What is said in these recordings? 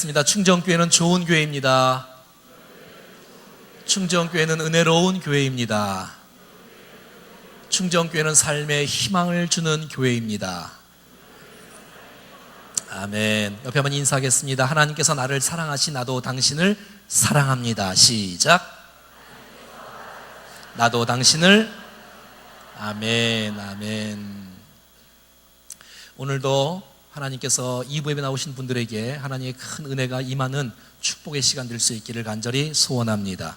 고백하겠습니다. 충정교회는 좋은 교회입니다. 충정교회는 은혜로운 교회입니다. 충정교회는 삶에 희망을 주는 교회입니다. 아멘. 옆에 한번 인사하겠습니다. 하나님께서 나를 사랑하시 나도 당신을 사랑합니다. 시작. 나도 당신을. 아멘. 아멘. 오늘도 하나님께서 2부 예배 나오신 분들에게 하나님의 큰 은혜가 임하는 축복의 시간 될 수 있기를 간절히 소원합니다.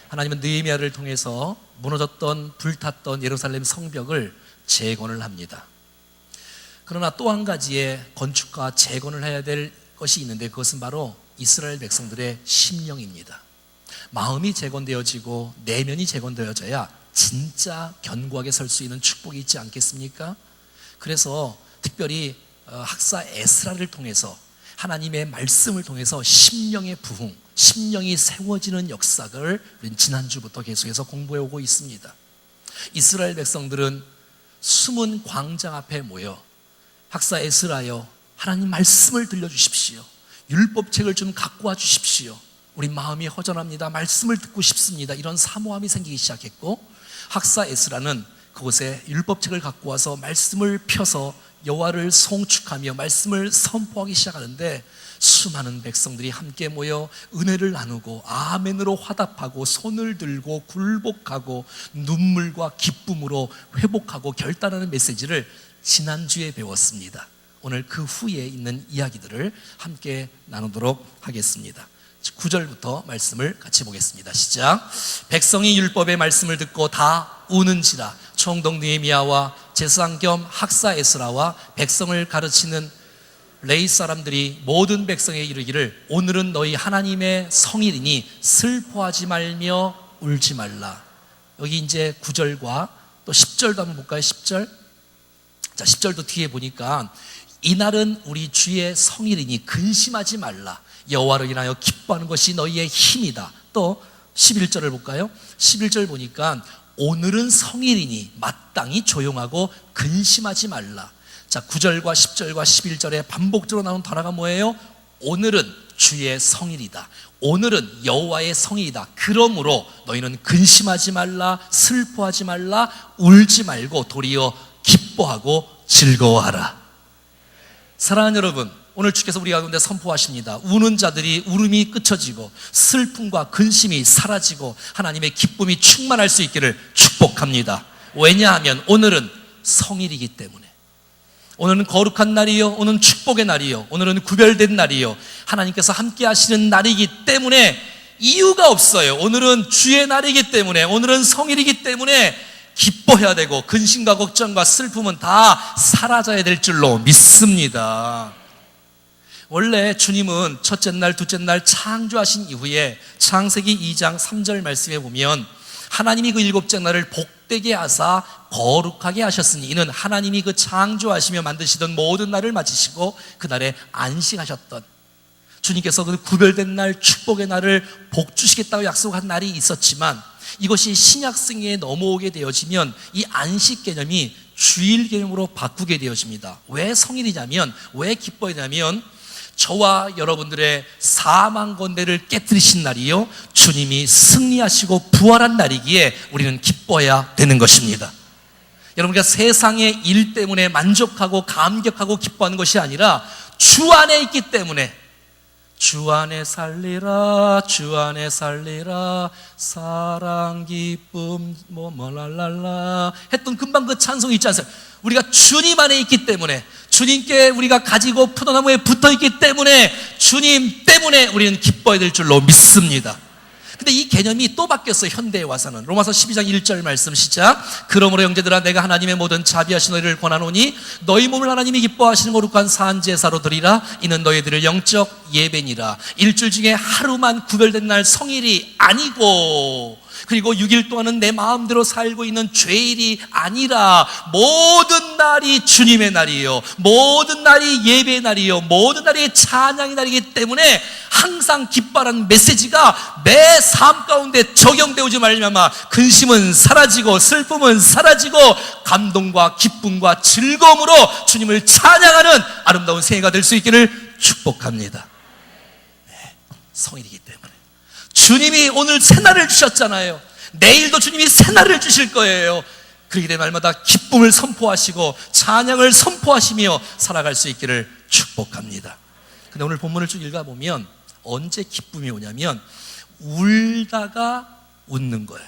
하나님은 느헤미야를 통해서 무너졌던 불탔던 예루살렘 성벽을 재건을 합니다. 그러나 또 한 가지의 건축과 재건을 해야 될 것이 있는데 그것은 바로 이스라엘 백성들의 심령입니다. 마음이 재건되어지고 내면이 재건되어져야 진짜 견고하게 설 수 있는 축복이 있지 않겠습니까? 그래서 특별히 학사 에스라를 통해서 하나님의 말씀을 통해서 심령의 부흥, 심령이 세워지는 역사를 지난주부터 계속해서 공부해 오고 있습니다. 이스라엘 백성들은 숨은 광장 앞에 모여 학사 에스라여 하나님 말씀을 들려주십시오. 율법책을 좀 갖고 와 주십시오. 우리 마음이 허전합니다. 말씀을 듣고 싶습니다. 이런 사모함이 생기기 시작했고 학사 에스라는 그곳에 율법책을 갖고 와서 말씀을 펴서 여호와를 송축하며 말씀을 선포하기 시작하는데 수많은 백성들이 함께 모여 은혜를 나누고 아멘으로 화답하고 손을 들고 굴복하고 눈물과 기쁨으로 회복하고 결단하는 메시지를 지난주에 배웠습니다. 오늘 그 후에 있는 이야기들을 함께 나누도록 하겠습니다. 9절부터 말씀을 같이 보겠습니다. 시작. 백성이 율법의 말씀을 듣고 다 우는지라. 총독 느헤미야와 제사장 겸 학사 에스라와 백성을 가르치는 레위 사람들이 모든 백성에 이르기를 오늘은 너희 하나님의 성일이니 슬퍼하지 말며 울지 말라. 여기 이제 9절과 또 10절도 한번 볼까요? 10절. 자, 10절도 뒤에 보니까 이날은 우리 주의 성일이니 근심하지 말라. 여호와를 인하여 기뻐하는 것이 너희의 힘이다. 또 11절을 볼까요? 11절 보니까 오늘은 성일이니 마땅히 조용하고 근심하지 말라. 자, 9절과 10절과 11절에 반복적으로 나오는 단어가 뭐예요? 오늘은 주의 성일이다. 오늘은 여호와의 성일이다. 그러므로 너희는 근심하지 말라, 슬퍼하지 말라, 울지 말고 도리어 기뻐하고 즐거워하라. 사랑하는 여러분, 오늘 주께서 우리 가운데 선포하십니다. 우는 자들이 울음이 그쳐지고 슬픔과 근심이 사라지고 하나님의 기쁨이 충만할 수 있기를 축복합니다. 왜냐하면 오늘은 성일이기 때문에. 오늘은 거룩한 날이요, 오늘은 축복의 날이요, 오늘은 구별된 날이요, 하나님께서 함께 하시는 날이기 때문에 이유가 없어요. 오늘은 주의 날이기 때문에, 오늘은 성일이기 때문에 기뻐해야 되고 근심과 걱정과 슬픔은 다 사라져야 될 줄로 믿습니다. 원래 주님은 첫째 날, 둘째 날 창조하신 이후에 창세기 2장 3절 말씀에 보면 하나님이 그 일곱째 날을 복되게 하사 거룩하게 하셨으니 이는 하나님이 그 창조하시며 만드시던 모든 날을 마치시고 그 날에 안식하셨던, 주님께서 그 구별된 날, 축복의 날을 복 주시겠다고 약속한 날이 있었지만 이것이 신약성에 넘어오게 되어지면 이 안식 개념이 주일 개념으로 바꾸게 되어집니다. 왜 성일이냐면, 왜 기뻐하냐면 저와 여러분들의 사망 권대를 깨뜨리신 날이요, 주님이 승리하시고 부활한 날이기에 우리는 기뻐해야 되는 것입니다. 여러분과 세상의 일 때문에 만족하고 감격하고 기뻐하는 것이 아니라 주 안에 있기 때문에, 주 안에 살리라, 주 안에 살리라, 사랑 기쁨 랄랄라 했던 금방 그 찬송이 있지 않습니까? 우리가 주님 안에 있기 때문에, 주님께 우리가 가지고 포도나무에 붙어있기 때문에, 주님 때문에 우리는 기뻐해야 될 줄로 믿습니다. 근데 이 개념이 또 바뀌었어요. 현대에 와서는. 로마서 12장 1절 말씀 시작. 그러므로 형제들아 내가 하나님의 모든 자비하신 너희를 권하노니 너희 몸을 하나님이 기뻐하시는 거룩한 산제사로 드리라. 이는 너희들의 영적 예배니라. 일주일 중에 하루만 구별된 날 성일이 아니고, 그리고 6일 동안은 내 마음대로 살고 있는 죄일이 아니라 모든 날이 주님의 날이에요. 모든 날이 예배의 날이에요. 모든 날이 찬양의 날이기 때문에 항상 기뻐하라는 메시지가 내 삶 가운데 적용되지 말려면 근심은 사라지고 슬픔은 사라지고 감동과 기쁨과 즐거움으로 주님을 찬양하는 아름다운 새해가 될 수 있기를 축복합니다. 성일이기 때문에. 주님이 오늘 새날을 주셨잖아요. 내일도 주님이 새날을 주실 거예요. 그렇기 때문에 날마다 기쁨을 선포하시고 찬양을 선포하시며 살아갈 수 있기를 축복합니다. 근데 오늘 본문을 쭉 읽어보면 언제 기쁨이 오냐면 울다가 웃는 거예요.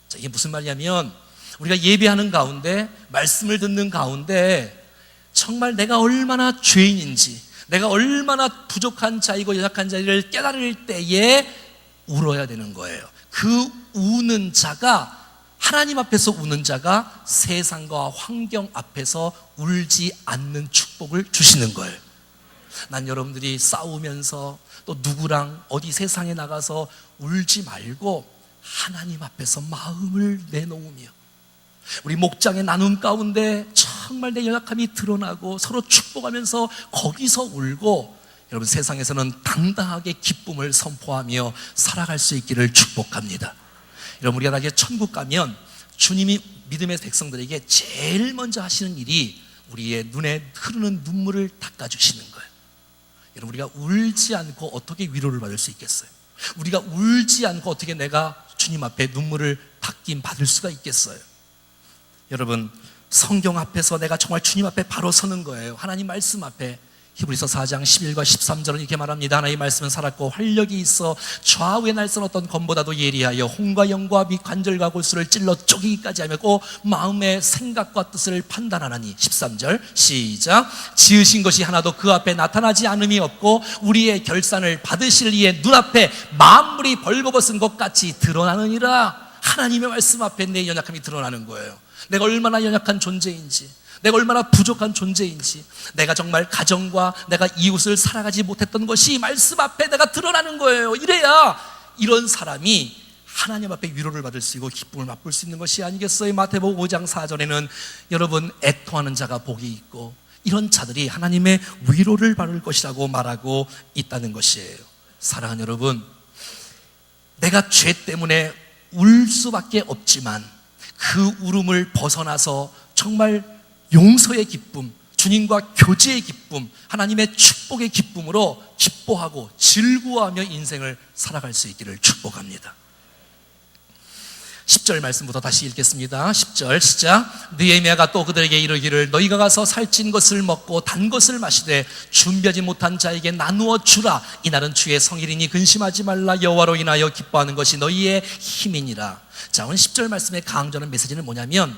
자, 이게 무슨 말이냐면 우리가 예배하는 가운데 말씀을 듣는 가운데 정말 내가 얼마나 죄인인지, 내가 얼마나 부족한 자이고 연약한 자를 깨달을 때에 울어야 되는 거예요. 그 우는 자가, 하나님 앞에서 우는 자가 세상과 환경 앞에서 울지 않는 축복을 주시는 거예요. 난 여러분들이 싸우면서 또 누구랑 어디 세상에 나가서 울지 말고 하나님 앞에서 마음을 내놓으며 우리 목장의 나눔 가운데 정말 내 연약함이 드러나고 서로 축복하면서 거기서 울고, 여러분 세상에서는 당당하게 기쁨을 선포하며 살아갈 수 있기를 축복합니다. 여러분 우리가 나중에 천국 가면 주님이 믿음의 백성들에게 제일 먼저 하시는 일이 우리의 눈에 흐르는 눈물을 닦아주시는 거예요. 여러분 우리가 울지 않고 어떻게 위로를 받을 수 있겠어요? 우리가 울지 않고 어떻게 내가 주님 앞에 눈물을 받을 수가 있겠어요? 여러분 성경 앞에서 내가 정말 주님 앞에 바로 서는 거예요. 하나님 말씀 앞에. 히브리서 4장 11과 13절은 이렇게 말합니다. 하나님의 말씀은 살았고 활력이 있어 좌우의 날선 어떤 검보다도 예리하여 혼과 영과 및 관절과 골수를 찔러 쪼개기까지 하며 꼭 마음의 생각과 뜻을 판단하나니. 13절 시작. 지으신 것이 하나도 그 앞에 나타나지 않음이 없고 우리의 결산을 받으실 이의 눈앞에 만물이 벌거벗은 것 같이 드러나느니라. 하나님의 말씀 앞에 내 연약함이 드러나는 거예요. 내가 얼마나 연약한 존재인지, 내가 얼마나 부족한 존재인지, 내가 정말 가정과 내가 이웃을 살아가지 못했던 것이 말씀 앞에 내가 드러나는 거예요. 이래야 이런 사람이 하나님 앞에 위로를 받을 수 있고 기쁨을 맛볼 수 있는 것이 아니겠어요? 마태복음 5장 4절에는 여러분 애통하는 자가 복이 있고 이런 자들이 하나님의 위로를 받을 것이라고 말하고 있다는 것이에요. 사랑하는 여러분, 내가 죄 때문에 울 수밖에 없지만 그 울음을 벗어나서 정말 용서의 기쁨, 주님과 교제의 기쁨, 하나님의 축복의 기쁨으로 기뻐하고 즐거워하며 인생을 살아갈 수 있기를 축복합니다. 10절 말씀부터 다시 읽겠습니다. 10절 시작. 느헤미야가 또 그들에게 이르기를 너희가 가서 살찐 것을 먹고 단 것을 마시되 준비하지 못한 자에게 나누어 주라. 이날은 주의 성일이니 근심하지 말라. 여호와로 인하여 기뻐하는 것이 너희의 힘이니라. 자, 오늘 10절 말씀의 강조하는 메시지는 뭐냐면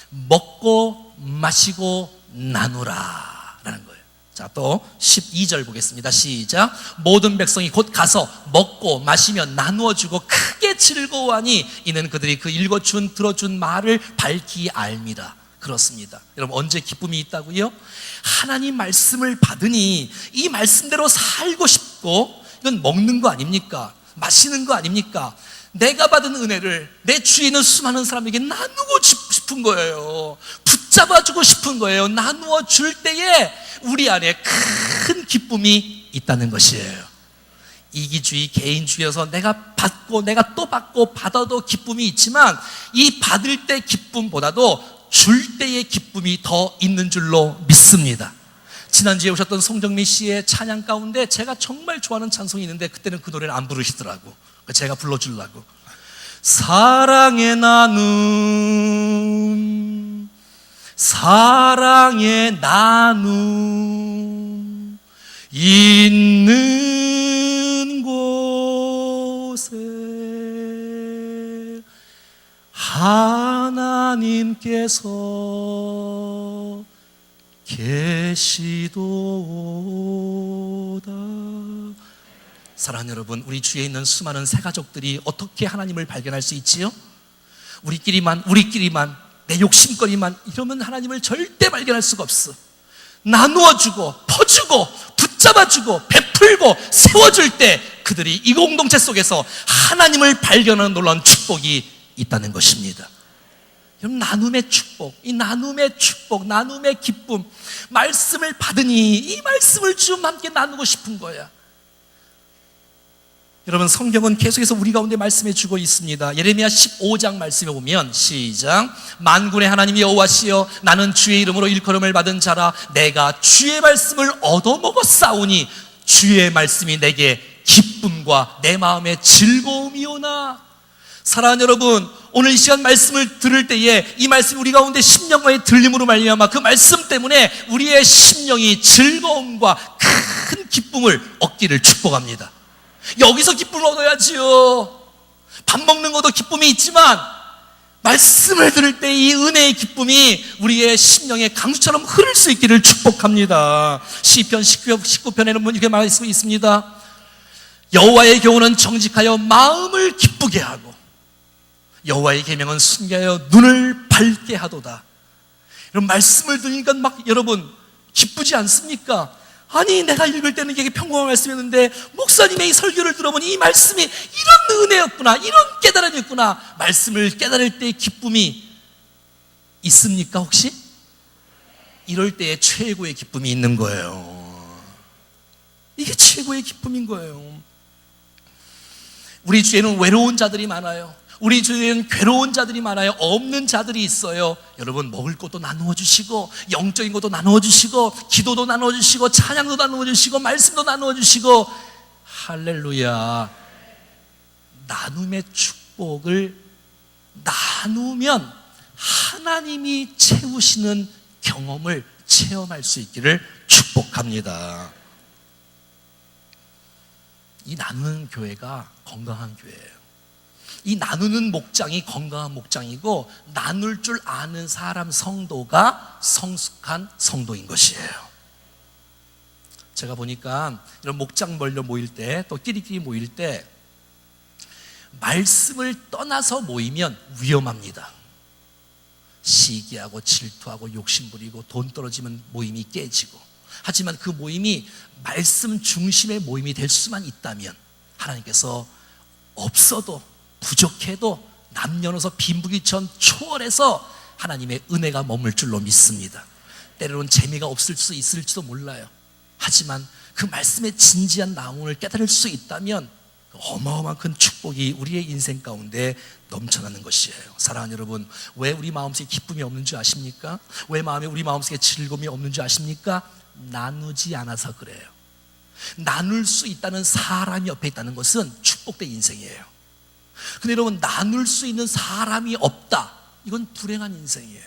먹고 마시고 나누라 라는 거예요. 자, 또 12절 보겠습니다. 시작. 모든 백성이 곧 가서 먹고 마시며 나누어 주고 크게 즐거워하니 이는 그들이 그 읽어준 들어준 말을 밝히 알미라. 그렇습니다. 여러분 언제 기쁨이 있다고요? 하나님 말씀을 받으니 이 말씀대로 살고 싶고, 이건 먹는 거 아닙니까? 마시는 거 아닙니까? 내가 받은 은혜를 내 주위에 있는 수많은 사람에게 나누고 싶은 거예요. 붙잡아주고 싶은 거예요. 나누어 줄 때에 우리 안에 큰 기쁨이 있다는 것이에요. 이기주의, 개인주의여서 내가 받고 내가 또 받고 받아도 기쁨이 있지만 이 받을 때 기쁨보다도 줄 때의 기쁨이 더 있는 줄로 믿습니다. 지난주에 오셨던 송정민 씨의 찬양 가운데 제가 정말 좋아하는 찬송이 있는데 그때는 그 노래를 안 부르시더라고. 제가 불러주려고. 사랑의 나눔, 사랑의 나눔 있는 곳에 하나님께서 계시도다. 사랑하는 여러분, 우리 주위에 있는 수많은 새가족들이 어떻게 하나님을 발견할 수 있지요? 우리끼리만 내 욕심거리만 이러면 하나님을 절대 발견할 수가 없어. 나누어주고 퍼주고 붙잡아주고 베풀고 세워줄 때 그들이 이 공동체 속에서 하나님을 발견하는 놀라운 축복이 있다는 것입니다. 여러분, 나눔의 축복, 이 나눔의 축복, 나눔의 기쁨, 말씀을 받으니 이 말씀을 좀 함께 나누고 싶은 거야. 여러분, 성경은 계속해서 우리 가운데 말씀해 주고 있습니다. 예레미야 15장 말씀에 보면 시작. 만군의 하나님 여호와시여, 나는 주의 이름으로 일컬음을 받은 자라. 내가 주의 말씀을 얻어먹었사오니 주의 말씀이 내게 기쁨과 내 마음의 즐거움이오나. 사랑하는 여러분, 오늘 이 시간 말씀을 들을 때에 이 말씀이 우리 가운데 심령과의 들림으로 말미암아 그 말씀 때문에 우리의 심령이 즐거움과 큰 기쁨을 얻기를 축복합니다. 여기서 기쁨을 얻어야지요. 밥 먹는 것도 기쁨이 있지만 말씀을 들을 때 이 은혜의 기쁨이 우리의 심령에 강수처럼 흐를 수 있기를 축복합니다. 시편 19편에는 이렇게 말씀이 있습니다. 여호와의 교훈은 정직하여 마음을 기쁘게 하고 여호와의 계명은 순개하여 눈을 밝게 하도다. 이런 말씀을 들으니까 막 여러분 기쁘지 않습니까? 아니, 내가 읽을 때는 이게 평범한 말씀이었는데 목사님의 이 설교를 들어보니 이 말씀이 이런 은혜였구나, 이런 깨달음이었구나. 말씀을 깨달을 때의 기쁨이 있습니까 혹시? 이럴 때에 최고의 기쁨이 있는 거예요. 이게 최고의 기쁨인 거예요. 우리 주에는 외로운 자들이 많아요. 우리 주위에는 괴로운 자들이 많아요. 없는 자들이 있어요. 여러분, 먹을 것도 나누어 주시고 영적인 것도 나누어 주시고 기도도 나누어 주시고 찬양도 나누어 주시고 말씀도 나누어 주시고, 할렐루야. 나눔의 축복을 나누면 하나님이 채우시는 경험을 체험할 수 있기를 축복합니다. 이 나누는 교회가 건강한 교회예요. 이 나누는 목장이 건강한 목장이고 나눌 줄 아는 사람 성도가 성숙한 성도인 것이에요. 제가 보니까 이런 목장 벌려 모일 때, 또 끼리끼리 모일 때 말씀을 떠나서 모이면 위험합니다. 시기하고 질투하고 욕심부리고 돈 떨어지면 모임이 깨지고, 하지만 그 모임이 말씀 중심의 모임이 될 수만 있다면 하나님께서 없어도 부족해도 남녀노소 빈부귀천 초월해서 하나님의 은혜가 머물 줄로 믿습니다. 때로는 재미가 없을 수 있을지도 몰라요. 하지만 그 말씀의 진지한 나음을 깨달을 수 있다면 어마어마한 큰 축복이 우리의 인생 가운데 넘쳐나는 것이에요. 사랑하는 여러분, 왜 우리 마음속에 기쁨이 없는 줄 아십니까? 왜 우리 마음속에 즐거움이 없는 줄 아십니까? 나누지 않아서 그래요. 나눌 수 있다는 사람이 옆에 있다는 것은 축복된 인생이에요. 근데 여러분, 나눌 수 있는 사람이 없다, 이건 불행한 인생이에요.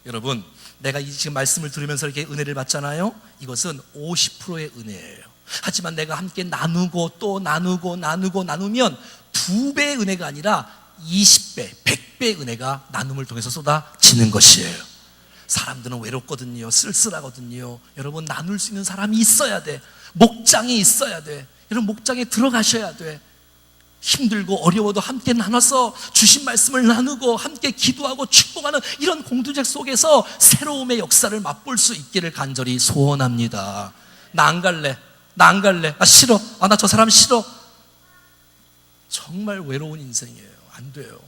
여러분, 내가 지금 말씀을 들으면서 이렇게 은혜를 받잖아요. 이것은 50%의 은혜예요. 하지만 내가 함께 나누고 또 나누면 2배의 은혜가 아니라 20배, 100배의 은혜가 나눔을 통해서 쏟아지는 것이에요. 사람들은 외롭거든요. 쓸쓸하거든요. 여러분, 나눌 수 있는 사람이 있어야 돼. 목장이 있어야 돼. 여러분, 목장에 들어가셔야 돼. 힘들고 어려워도 함께 나눠서 주신 말씀을 나누고 함께 기도하고 축복하는 이런 공동체 속에서 새로움의 역사를 맛볼 수 있기를 간절히 소원합니다. 나 안 갈래. 나 싫어. 나 저 사람 싫어. 정말 외로운 인생이에요. 안 돼요.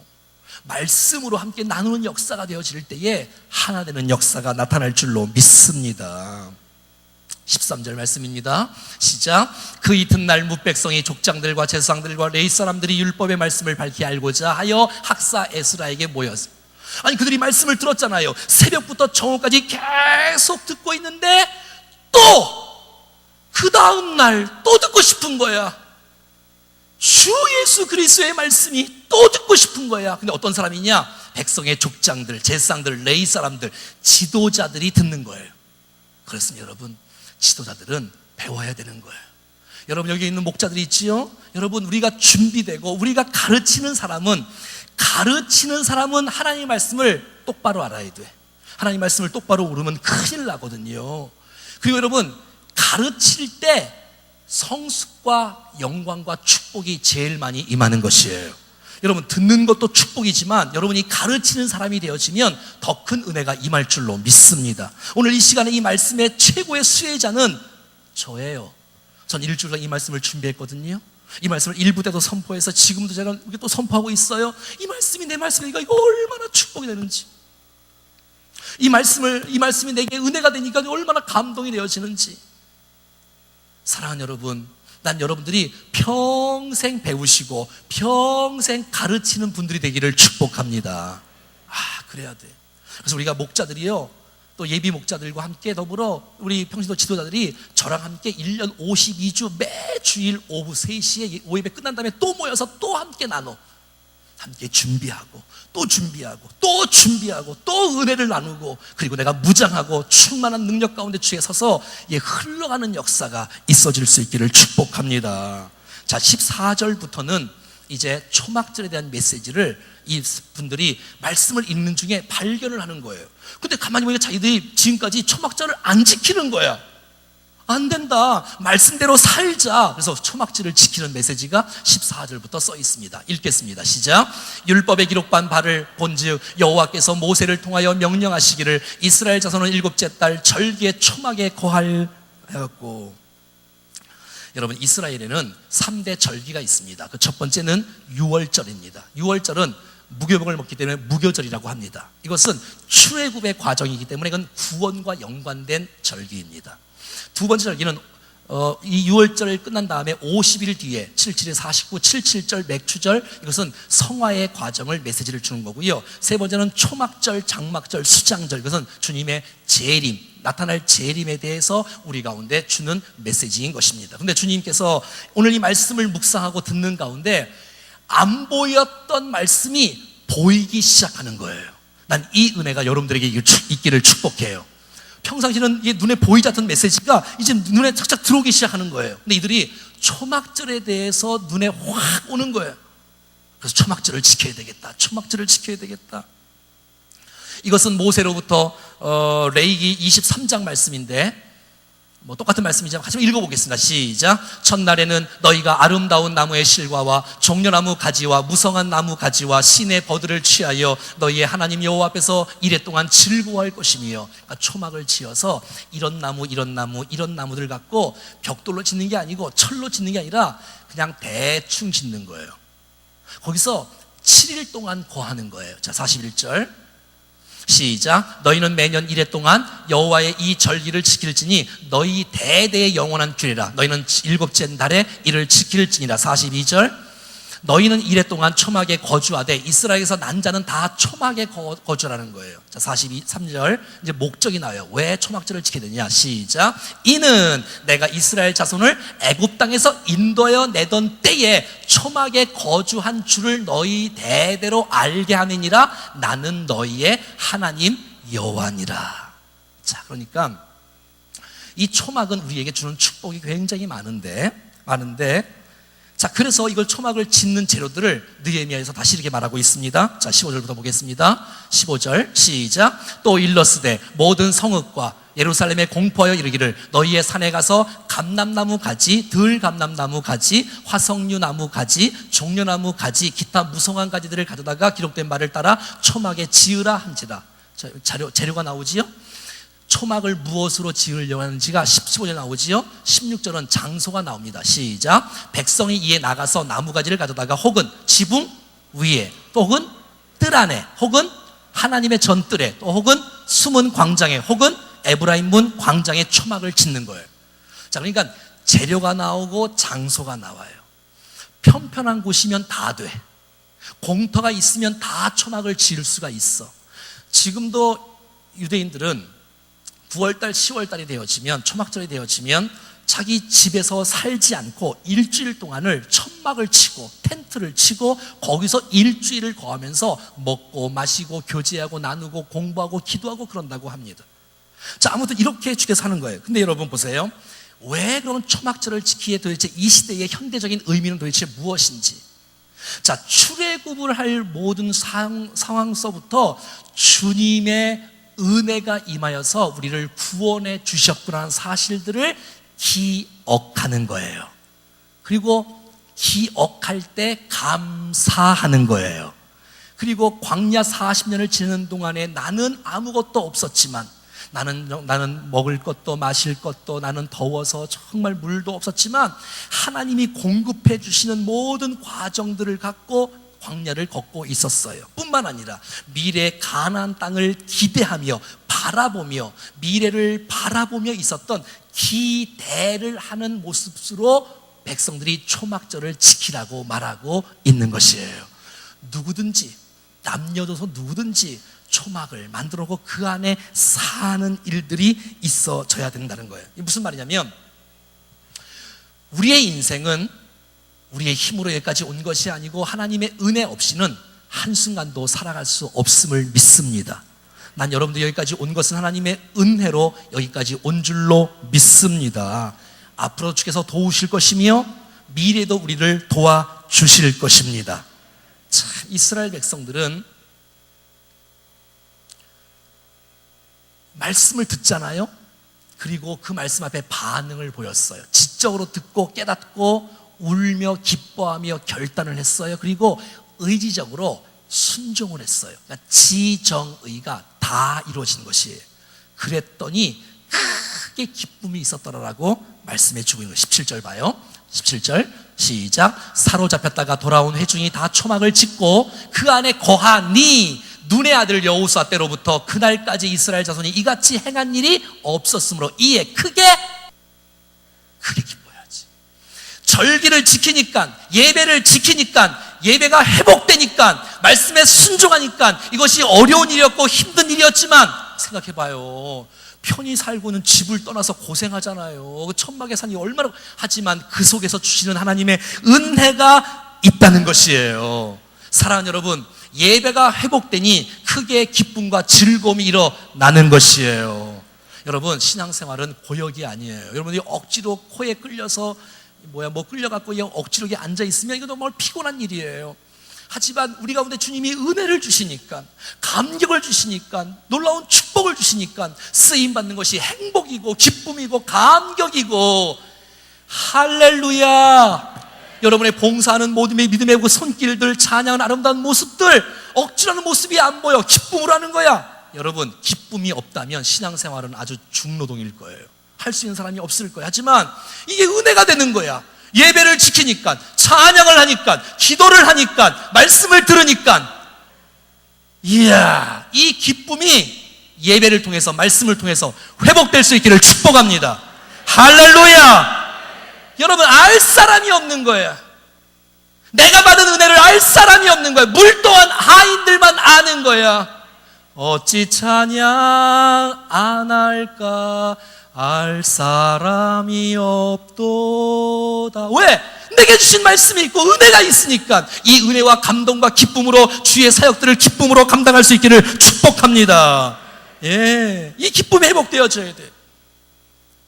말씀으로 함께 나누는 역사가 되어질 때에 하나 되는 역사가 나타날 줄로 믿습니다. 13절 말씀입니다. 시작. 그 이튿날 뭇백성이 족장들과 제사장들과 레위 사람들이 율법의 말씀을 밝히 알고자 하여 학사 에스라에게 모였어요. 아니, 그들이 말씀을 들었잖아요. 새벽부터 정오까지 계속 듣고 있는데 또 그 다음 날 또 듣고 싶은 거야. 주 예수 그리스도의 말씀이 또 듣고 싶은 거야. 근데 어떤 사람이냐? 백성의 족장들, 제사장들, 레위 사람들, 지도자들이 듣는 거예요. 그렇습니다. 여러분, 지도자들은 배워야 되는 거예요. 여러분, 여기 있는 목자들이 있지요? 여러분, 우리가 준비되고 우리가 가르치는 사람은 하나님의 말씀을 똑바로 알아야 돼. 하나님의 말씀을 똑바로 모르면 큰일 나거든요. 그리고 여러분, 가르칠 때 성숙과 영광과 축복이 제일 많이 임하는 것이에요. 여러분, 듣는 것도 축복이지만 여러분이 가르치는 사람이 되어지면 더 큰 은혜가 임할 줄로 믿습니다. 오늘 이 시간에 이 말씀의 최고의 수혜자는 저예요. 전 일주일 이 말씀을 준비했거든요. 이 말씀을 일부 때도 선포해서 지금도 제가 이렇게 또 선포하고 있어요. 이 말씀이 내 말씀이니까 이거 얼마나 축복이 되는지, 이 말씀이 내게 은혜가 되니까 얼마나 감동이 되어지는지. 사랑하는 여러분, 난 여러분들이 평생 배우시고 평생 가르치는 분들이 되기를 축복합니다. 그래야 돼. 그래서 우리가 목자들이요, 또 예비 목자들과 함께 더불어 우리 평신도 지도자들이 저랑 함께 1년 52주 매주일 오후 3시에 오예배 끝난 다음에 또 모여서 또 함께 나눠 함께 준비하고 또 준비하고 또 준비하고 또 은혜를 나누고, 그리고 내가 무장하고 충만한 능력 가운데 주에 서서 흘러가는 역사가 있어질 수 있기를 축복합니다. 자, 14절부터는 이제 초막절에 대한 메시지를 이 분들이 말씀을 읽는 중에 발견을 하는 거예요. 근데 가만히 보니까 자기들이 지금까지 초막절을 안 지키는 거야. 안 된다, 말씀대로 살자. 그래서 초막절을 지키는 메시지가 14절부터 써 있습니다. 읽겠습니다. 시작. 율법에 기록한 바를 본즉 여호와께서 모세를 통하여 명령하시기를 이스라엘 자손은 일곱째 달 절기의 초막에 거하였고. 여러분, 이스라엘에는 3대 절기가 있습니다. 그 첫 번째는 유월절입니다. 유월절은 무교병을 먹기 때문에 무교절이라고 합니다. 이것은 출애굽의 과정이기 때문에 이건 구원과 연관된 절기입니다. 두 번째 절기는 이 6월절 끝난 다음에 50일 뒤에 77에 49, 77절 맥추절, 이것은 성화의 과정을 메시지를 주는 거고요. 세 번째는 초막절, 장막절, 수장절, 이것은 주님의 재림, 나타날 재림에 대해서 우리 가운데 주는 메시지인 것입니다. 그런데 주님께서 오늘 이 말씀을 묵상하고 듣는 가운데 안 보였던 말씀이 보이기 시작하는 거예요. 난 이 은혜가 여러분들에게 있기를 축복해요. 평상시는 눈에 보이지 않던 메시지가 이제 눈에 착착 들어오기 시작하는 거예요. 근데 이들이 초막절에 대해서 눈에 확 오는 거예요. 그래서 초막절을 지켜야 되겠다, 초막절을 지켜야 되겠다. 이것은 모세로부터 레위기 23장 말씀인데 똑같은 말씀이지만 같이 읽어보겠습니다. 시작. 첫날에는 너희가 아름다운 나무의 실과와 종려나무 가지와 무성한 나무 가지와 신의 버들을 취하여 너희의 하나님 여호와 앞에서 이레 동안 즐거워할 것이며, 그러니까 초막을 지어서 이런 나무 이런 나무 이런 나무들 갖고 벽돌로 짓는 게 아니고 철로 짓는 게 아니라 그냥 대충 짓는 거예요. 거기서 7일 동안 거하는 거예요. 자, 41절 시작. 너희는 매년 이레 동안 여호와의 이 절기를 지킬지니 너희 대대의 영원한 규례라. 너희는 일곱째 달에 이를 지킬지니라. 42절. 너희는 이레 동안 초막에 거주하되, 이스라엘에서 난 자는 다 초막에 거주라는 거예요. 자, 43절 이제 목적이 나와요. 왜 초막절을 지켜야 되냐. 시작. 이는 내가 이스라엘 자손을 애굽 땅에서 인도하여 내던 때에 초막에 거주한 줄을 너희 대대로 알게 함이니라. 나는 너희의 하나님 여호와니라. 자, 그러니까 이 초막은 우리에게 주는 축복이 굉장히 많은데 자, 그래서 이걸 초막을 짓는 재료들을 느헤미야에서 다시 이렇게 말하고 있습니다. 자, 15절부터 보겠습니다. 15절 시작. 또 일러스되 모든 성읍과 예루살렘에 공포하여 이르기를 너희의 산에 가서 감람나무 가지, 들감람나무 가지, 화석류 나무 가지, 종려나무 가지, 기타 무성한 가지들을 가져다가 기록된 말을 따라 초막에 지으라 한지라. 자, 재료가 나오지요. 초막을 무엇으로 지으려고 하는지가 15절 나오지요. 16절은 장소가 나옵니다. 시작. 백성이 이에 나가서 나무가지를 가져다가 혹은 지붕 위에, 또 혹은 뜰 안에, 혹은 하나님의 전뜰에, 또 혹은 숨은 광장에, 혹은 에브라임 문 광장에 초막을 짓는 거예요. 자, 그러니까 재료가 나오고 장소가 나와요. 편편한 곳이면 다 돼. 공터가 있으면 다 초막을 지을 수가 있어. 지금도 유대인들은 9월달, 10월달이 되어지면, 초막절이 되어지면 자기 집에서 살지 않고 일주일 동안을 천막을 치고 텐트를 치고 거기서 일주일을 거하면서 먹고 마시고 교제하고 나누고 공부하고 기도하고 그런다고 합니다. 자, 아무튼 이렇게 주께 사는 거예요. 근데 여러분 보세요. 왜 그러면 초막절을 지키기에 도대체 이 시대의 현대적인 의미는 도대체 무엇인지. 자, 출애굽을 할 모든 상황서부터 주님의 은혜가 임하여서 우리를 구원해 주셨구나는 사실들을 기억하는 거예요. 그리고 기억할 때 감사하는 거예요. 그리고 광야 40년을 지내는 동안에 나는 아무것도 없었지만, 나는 먹을 것도 마실 것도, 나는 더워서 정말 물도 없었지만 하나님이 공급해 주시는 모든 과정들을 갖고 광야를 걷고 있었어요. 뿐만 아니라 미래 가나안 땅을 기대하며 바라보며 미래를 바라보며 있었던 기대를 하는 모습으로 백성들이 초막절을 지키라고 말하고 있는 것이에요. 누구든지, 남녀노소 누구든지 초막을 만들어 놓고 그 안에 사는 일들이 있어져야 된다는 거예요. 이게 무슨 말이냐면, 우리의 인생은 우리의 힘으로 여기까지 온 것이 아니고 하나님의 은혜 없이는 한순간도 살아갈 수 없음을 믿습니다. 난 여러분들 여기까지 온 것은 하나님의 은혜로 여기까지 온 줄로 믿습니다. 앞으로 주께서 도우실 것이며 미래도 우리를 도와주실 것입니다. 참, 이스라엘 백성들은 말씀을 듣잖아요. 그리고 그 말씀 앞에 반응을 보였어요. 지적으로 듣고 깨닫고 울며 기뻐하며 결단을 했어요. 그리고 의지적으로 순종을 했어요. 그러니까 지정의가 다 이루어진 것이에요. 그랬더니 크게 기쁨이 있었더라라고 말씀해 주고 있는 거예요. 17절 봐요. 17절 시작. 사로잡혔다가 돌아온 회중이 다 초막을 짓고 그 안에 거하니 눈의 아들 여호수아 때로부터 그날까지 이스라엘 자손이 이같이 행한 일이 없었으므로 이에 크게 기뻐해야지. 절기를 지키니까, 예배를 지키니까, 예배가 회복되니까, 말씀에 순종하니까, 이것이 어려운 일이었고 힘든 일이었지만 생각해봐요. 편히 살고는 집을 떠나서 고생하잖아요. 천막의 산이 얼마나, 하지만 그 속에서 주시는 하나님의 은혜가 있다는 것이에요. 사랑하는 여러분, 예배가 회복되니 크게 기쁨과 즐거움이 일어나는 것이에요. 여러분, 신앙생활은 고역이 아니에요. 여러분이 억지로 코에 끌려서 끌려갖고 억지로 앉아있으면 이거 정말 피곤한 일이에요. 하지만 우리 가운데 주님이 은혜를 주시니까, 감격을 주시니까, 놀라운 축복을 주시니까 쓰임받는 것이 행복이고 기쁨이고 감격이고, 할렐루야. 여러분의 봉사하는 모든 믿음의 그 손길들, 찬양하는 아름다운 모습들, 억지로 하는 모습이 안 보여. 기쁨으로 하는 거야. 여러분, 기쁨이 없다면 신앙생활은 아주 중노동일 거예요. 할 수 있는 사람이 없을 거예요. 하지만 이게 은혜가 되는 거야. 예배를 지키니까, 찬양을 하니까, 기도를 하니까, 말씀을 들으니까, 이야, 이 기쁨이 예배를 통해서, 말씀을 통해서 회복될 수 있기를 축복합니다. 할렐루야. 여러분, 알 사람이 없는 거예요. 내가 받은 은혜를 알 사람이 없는 거예요. 물 또한 하인들만 아는 거야. 어찌 찬양 안 할까, 알 사람이 없도다. 왜? 내게 주신 말씀이 있고 은혜가 있으니까 이 은혜와 감동과 기쁨으로 주의 사역들을 기쁨으로 감당할 수 있기를 축복합니다. 예, 이 기쁨이 회복되어져야 돼.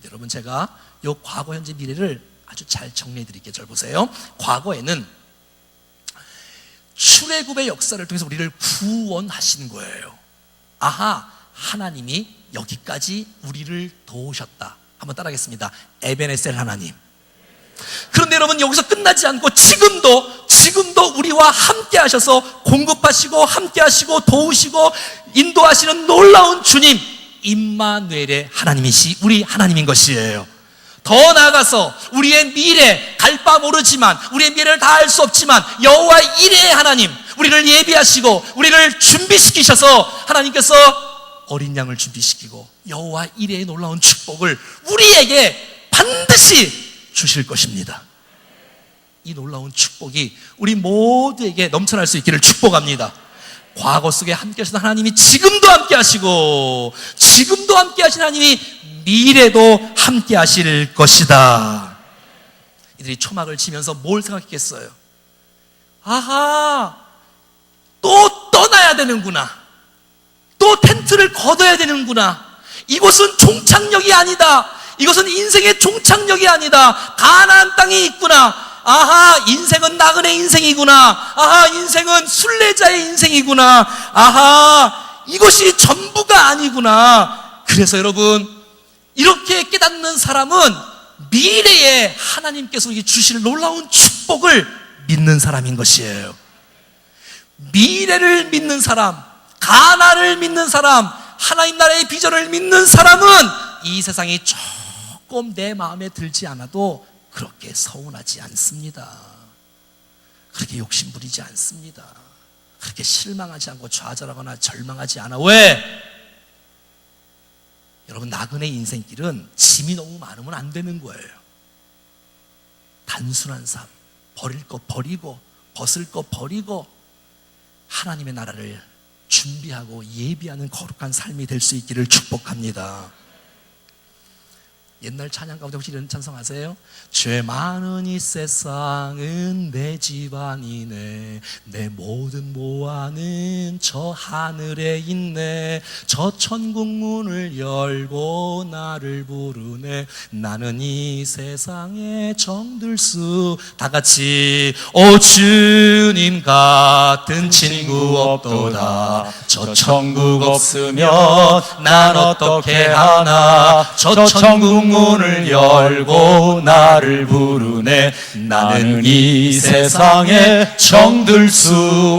여러분, 제가 요 과거, 현재, 미래를 아주 잘 정리해 드릴게요. 잘 보세요. 과거에는 출애굽의 역사를 통해서 우리를 구원하신 거예요. 아하, 하나님이 여기까지 우리를 도우셨다. 한번 따라하겠습니다. 에베네셀 하나님. 그런데 여러분, 여기서 끝나지 않고 지금도 우리와 함께 하셔서 공급하시고 함께 하시고 도우시고 인도하시는 놀라운 주님, 임마누엘의 하나님이시 우리 하나님인 것이에요. 더 나아가서 우리의 미래, 갈 바 모르지만, 우리의 미래를 다 알 수 없지만 여호와 이레의 하나님, 우리를 예비하시고 우리를 준비시키셔서 하나님께서 어린 양을 준비시키고 여호와 이레의 놀라운 축복을 우리에게 반드시 주실 것입니다. 이 놀라운 축복이 우리 모두에게 넘쳐날 수 있기를 축복합니다. 과거 속에 함께 하신 하나님이 지금도 함께 하시고, 지금도 함께 하신 하나님이 미래도 함께 하실 것이다. 이들이 초막을 치면서 뭘 생각했겠어요? 아하, 또 떠나야 되는구나. 또 텐트를 걷어야 되는구나. 이곳은 종착역이 아니다. 이것은 인생의 종착역이 아니다. 가나안 땅이 있구나. 아하, 인생은 나그네 인생이구나. 아하, 인생은 순례자의 인생이구나. 아하, 이것이 전부가 아니구나. 그래서 여러분, 이렇게 깨닫는 사람은 미래에 하나님께서 주실 놀라운 축복을 믿는 사람인 것이에요. 미래를 믿는 사람, 가나안을 믿는 사람, 하나님 나라의 비전을 믿는 사람은 이 세상이 조금 내 마음에 들지 않아도 그렇게 서운하지 않습니다. 그렇게 욕심부리지 않습니다. 그렇게 실망하지 않고 좌절하거나 절망하지 않아. 왜? 여러분, 나그네 인생길은 짐이 너무 많으면 안 되는 거예요. 단순한 삶, 버릴 거 버리고 벗을 거 버리고 하나님의 나라를 준비하고 예비하는 거룩한 삶이 될 수 있기를 축복합니다. 옛날 찬양 가운데 혹시 이런 찬송 아세요? 죄 많은 이 세상은 내 집안이네, 내 모든 모아는 저 하늘에 있네, 저 천국 문을 열고 나를 부르네, 나는 이 세상에 정들 수. 다 같이 오 주님 같은 친구 없도다, 저 천국 없으면 난 어떻게 하나, 저 천국 문을 열고 나를 부르네, 나는 이 세상에 정들 수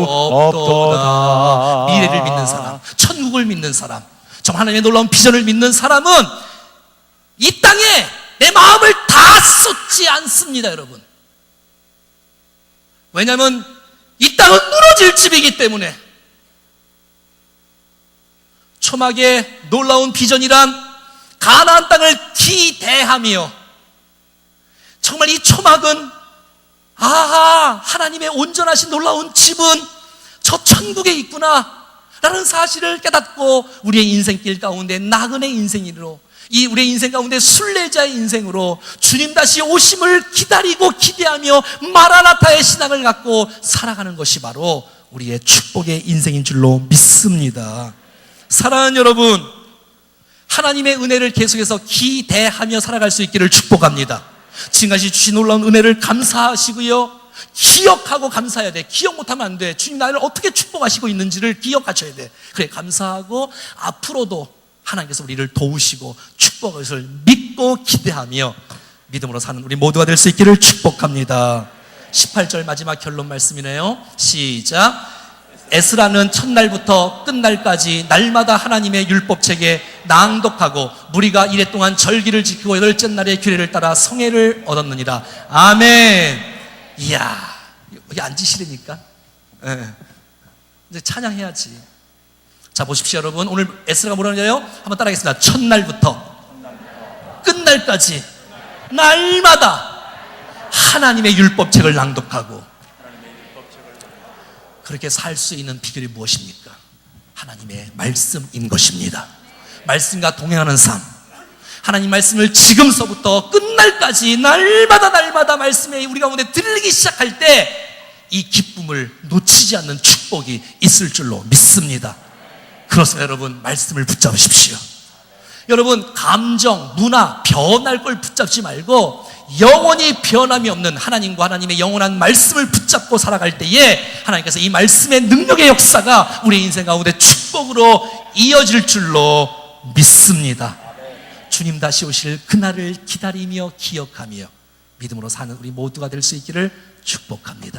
없도다. 미래를 믿는 사람, 천국을 믿는 사람, 정 하나님의 놀라운 비전을 믿는 사람은 이 땅에 내 마음을 다 쏟지 않습니다, 여러분. 왜냐하면 이 땅은 무너질 집이기 때문에. 초막의 놀라운 비전이란 가나안 땅을 기대하며, 정말 이 초막은 아하, 하나님의 온전하신 놀라운 집은 저 천국에 있구나 라는 사실을 깨닫고 우리의 인생길 가운데 나그네 인생으로, 이 우리의 인생 가운데 순례자의 인생으로 주님 다시 오심을 기다리고 기대하며 마라나타의 신앙을 갖고 살아가는 것이 바로 우리의 축복의 인생인 줄로 믿습니다. 사랑하는 여러분, 하나님의 은혜를 계속해서 기대하며 살아갈 수 있기를 축복합니다. 지금까지 주신 놀라운 은혜를 감사하시고요, 기억하고 감사해야 돼. 기억 못하면 안 돼. 주님 나를 어떻게 축복하시고 있는지를 기억하셔야 돼. 그래, 감사하고 앞으로도 하나님께서 우리를 도우시고 축복을 믿고 기대하며 믿음으로 사는 우리 모두가 될 수 있기를 축복합니다. 18절 마지막 결론 말씀이네요. 시작. 에스라는 첫날부터 끝날까지 날마다 하나님의 율법책에 낭독하고 무리가 이래 동안 절기를 지키고 여덟째 날의 규례를 따라 성회를 얻었느니라. 아멘. 이야, 여기 앉으시려니까. 네. 이제 찬양해야지. 자, 보십시오 여러분, 오늘 에스라가 뭐라 하냐요? 한번 따라하겠습니다. 첫날부터 끝날까지 날마다 하나님의 율법책을 낭독하고. 그렇게 살 수 있는 비결이 무엇입니까? 하나님의 말씀인 것입니다. 말씀과 동행하는 삶, 하나님 말씀을 지금서부터 끝날까지 날마다 말씀에 우리 가운데 들리기 시작할 때 이 기쁨을 놓치지 않는 축복이 있을 줄로 믿습니다. 그렇습니다. 여러분, 말씀을 붙잡으십시오. 여러분, 감정, 문화 변할 걸 붙잡지 말고 영원히 변함이 없는 하나님과 하나님의 영원한 말씀을 붙잡고 살아갈 때에 하나님께서 이 말씀의 능력의 역사가 우리 인생 가운데 축복으로 이어질 줄로 믿습니다. 주님 다시 오실 그날을 기다리며 기억하며 믿음으로 사는 우리 모두가 될 수 있기를 축복합니다.